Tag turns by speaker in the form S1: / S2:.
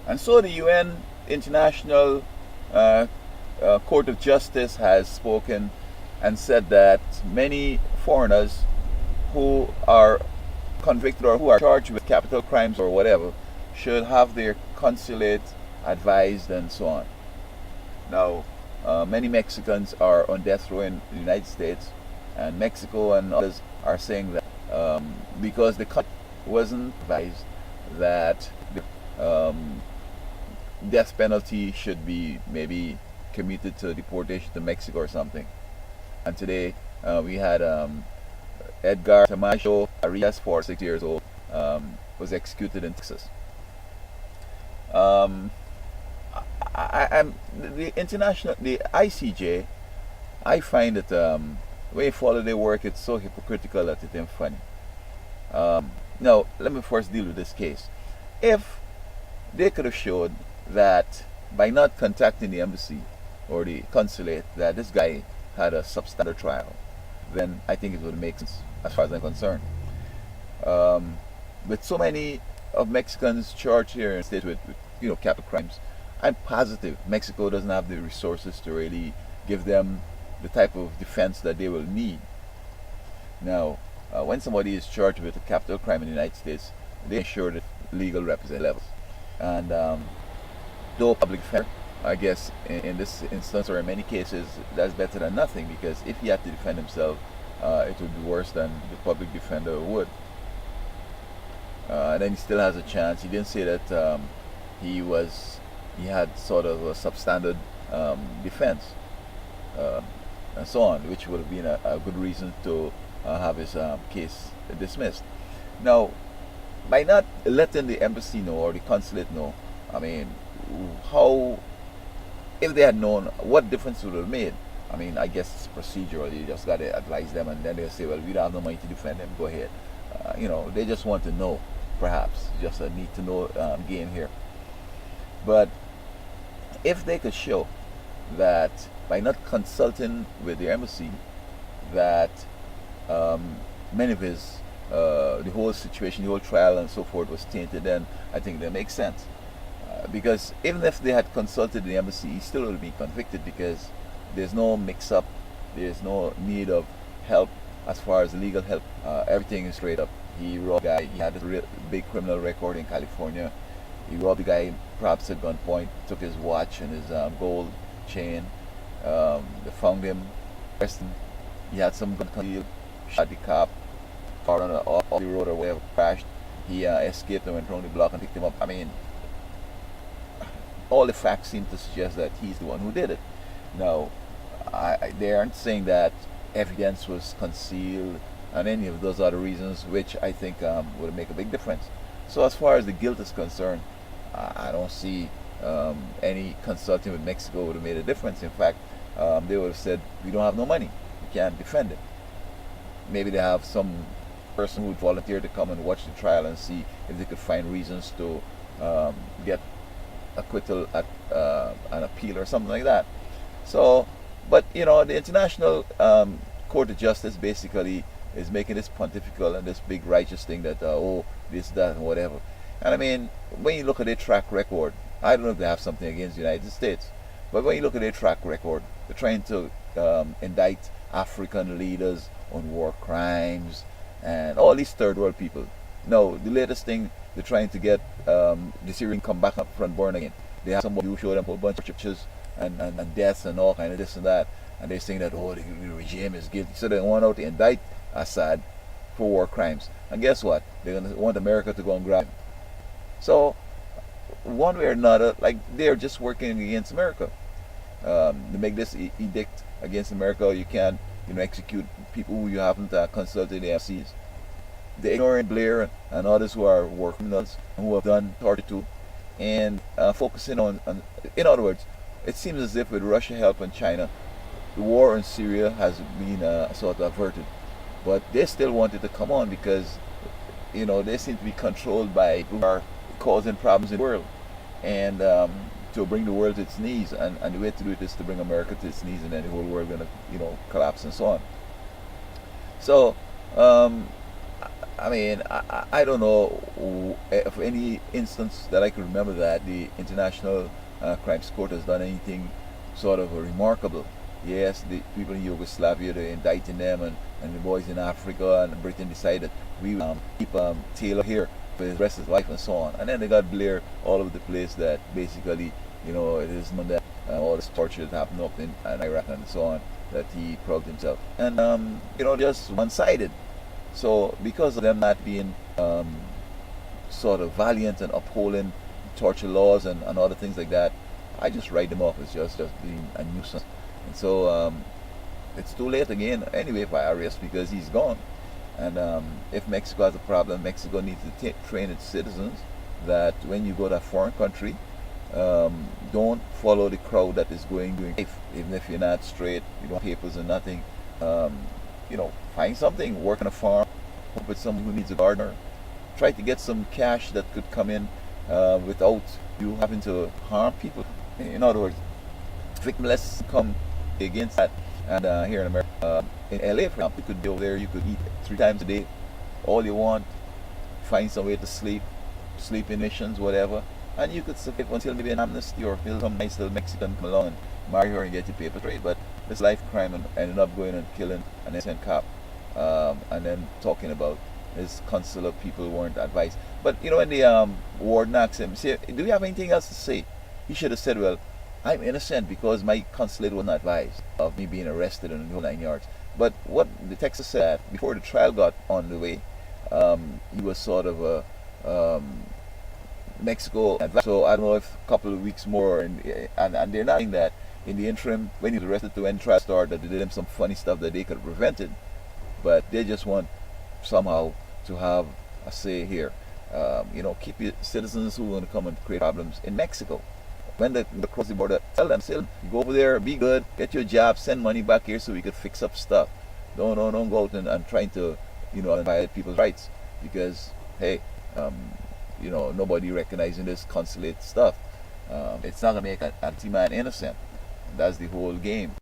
S1: And so the UN International uh, Court of Justice has spoken and said that many foreigners who are convicted or who are charged with capital crimes or whatever should have their consulate advised and so on. Now, many Mexicans are on death row in the United States, and Mexico and others are saying that because the country wasn't advised that the death penalty should be maybe commuted to deportation to Mexico or something. And today we had Edgar, Tamaya, Arias, 46 years old, was executed in Texas. Um, I'm the international, the ICJ. I find that the way they follow their work, it's so hypocritical that it's funny. Now, let me first deal with this case. If they could have showed that by not contacting the embassy or the consulate that this guy had a substandard trial, then I think it would make sense as far as I'm concerned. With so many of Mexicans charged here in the States with capital crimes, I'm positive Mexico doesn't have the resources to really give them the type of defense that they will need. Now, when somebody is charged with a capital crime in the United States, they ensure that legal representatives. And though public defender, I guess in this instance or in many cases, that's better than nothing, because if he had to defend himself, it would be worse than the public defender would. And then he still has a chance. He didn't say that he had sort of a substandard defense and so on, which would have been a good reason to have his case dismissed. Now, by not letting the embassy know or the consulate know, I mean, how, if they had known, what difference would it have made? I mean, I guess it's procedural. You just got to advise them, and then they'll say, well, we don't have no money to defend them. Go ahead. They just want to know, perhaps. Just a need to know game here. But if they could show that by not consulting with the embassy, that many of his, the whole situation, the whole trial and so forth was tainted, then I think that makes sense. Because even if they had consulted the embassy, he still would be convicted, because there's no mix-up, there's no need of help as far as legal help. Everything is straight up. He robbed a guy. He had a big criminal record in California. He robbed the guy perhaps at gunpoint, took his watch and his gold chain. They found him, arrested him. He had some gun concealed, shot the cop, car on off the road or whatever, crashed. He escaped and went around the block and picked him up. I mean, all the facts seem to suggest that he's the one who did it. Now, they aren't saying that evidence was concealed and any of those other reasons, which I think would make a big difference. So as far as the guilt is concerned, I don't see any consulting with Mexico would have made a difference. In fact, they would have said, we don't have no money, we can't defend it. Maybe they have some person who would volunteer to come and watch the trial and see if they could find reasons to get acquittal at an appeal or something like that. So, but the International Court of Justice basically is making this pontifical and this big righteous thing that this, that, and whatever. And I mean, when you look at their track record, I don't know if they have something against the United States, but when you look at their track record, they're trying to indict African leaders on war crimes and all these third world people. No, the latest thing, they're trying to get the Syrian come back up front born again. They have somebody who showed them a whole bunch of churches and deaths and all kind of this and that, and they're saying that the regime is guilty, so they want out to indict Assad for war crimes. And guess what? They're going to want America to go and grab him. So one way or another, like, they're just working against America. To make this edict against America, you can't execute people who you haven't consulted the FCs. They're ignoring Blair and others who are war criminals and who have done torture too, and focusing on, in other words, it seems as if with Russia help and China, the war in Syria has been sort of averted. But they still want it to come on because, they seem to be controlled by who are causing problems in the world, and to bring the world to its knees. And the way to do it is to bring America to its knees, and then the whole world going to, collapse and so on. So, I mean, I don't know of any instance that I could remember that the International Crimes Court has done anything sort of remarkable. Yes, the people in Yugoslavia, they're indicting them, and the boys in Africa and Britain decided we will keep Taylor here for the rest of his life and so on. And then they got Blair all over the place that basically, it is known that all this torture that happened up in Iraq and so on, that he proved himself. And, just one-sided. So because of them not being sort of valiant and upholding torture laws and other things like that, I just write them off as just being a nuisance. And so it's too late again anyway for Arias because he's gone. And if Mexico has a problem, Mexico needs to train its citizens that when you go to a foreign country, don't follow the crowd that is doing life. Even if you're not straight, you don't have papers or nothing. Find something, work on a farm, work with someone who needs a gardener. Try to get some cash that could come in without you having to harm people. In other words, victimless come against that. And here in America, in LA, for example, you could be over there, you could eat 3 times a day, all you want, find some way to sleep in missions, whatever, and you could survive until maybe an amnesty or some nice little Mexican come along and marry her and get your paper straight. But this life crime and ended up going and killing an innocent cop, and then talking about his consular people weren't advised. But when the warden asked him, say, do you have anything else to say? He should have said, well, I'm innocent because my consulate wasn't advised of me being arrested in the whole 9 yards. But what the Texas said, before the trial got on the way, he was sort of a Mexico advised. So I don't know if a couple of weeks more, and they're not saying that in the interim, when he was arrested to end trial start, that they did him some funny stuff that they could have prevented. But they just want somehow to have a say here. Keep your citizens who want to come and create problems in Mexico. When they cross the border, tell them, you go over there, be good, get your job, send money back here so we could fix up stuff. Don't go out and trying to, violate people's rights because, hey, nobody recognizing this consulate stuff. It's not going to make an anti-man innocent. That's the whole game.